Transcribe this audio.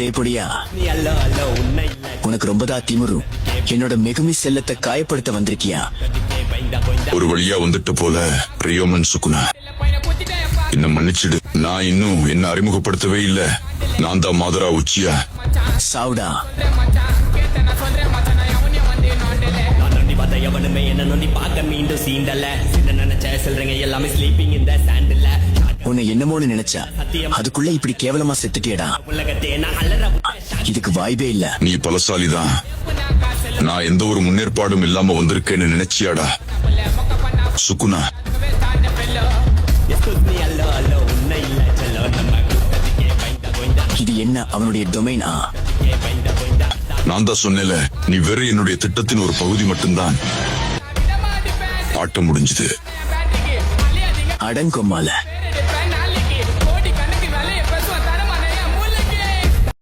டே பொடியா, உனக்கு ரொம்பதான் திமிரும். என்னோட மெகுமி செல்லத்தை காயப்படுத்த வந்திருக்கியா? ஒரு வழியா வந்துட்டு போல ரியோமன் சுகுணா, என்ன மன்னிச்சிடு. நான் இன்னும் என்ன அறிமுகப்படுத்தவே இல்ல. நான் தான் மாதரா உச்சியா. சாவுடா. எவனுமே என்ன நொண்டி பார்க்க மீண்டும் சீண்டல. நினைச்ச சொல்றீங்க எல்லாமே ஸ்லீப்பிங் இந்த சாண்டில். உன்னை என்னமோன்னு நினைச்சா அதுக்குள்ள இப்படி கேவலமா செத்துட்டியடா. இதுக்கு வாய்ப்பே இல்ல. நீ பலசாலிதான். நான் எந்த ஒரு முன்னேற்பாடும் இல்லாம வந்திருக்கேன்னு நினைச்சியாடா சுகுணா? இது என்ன அவனுடைய டொமைனா? நான் தான் சொன்னேல, நீ வெறும் என்னுடைய திட்டத்தின் ஒரு பகுதி மட்டும்தான். ஆட்டம் முடிஞ்சது. அடங்கொம்மால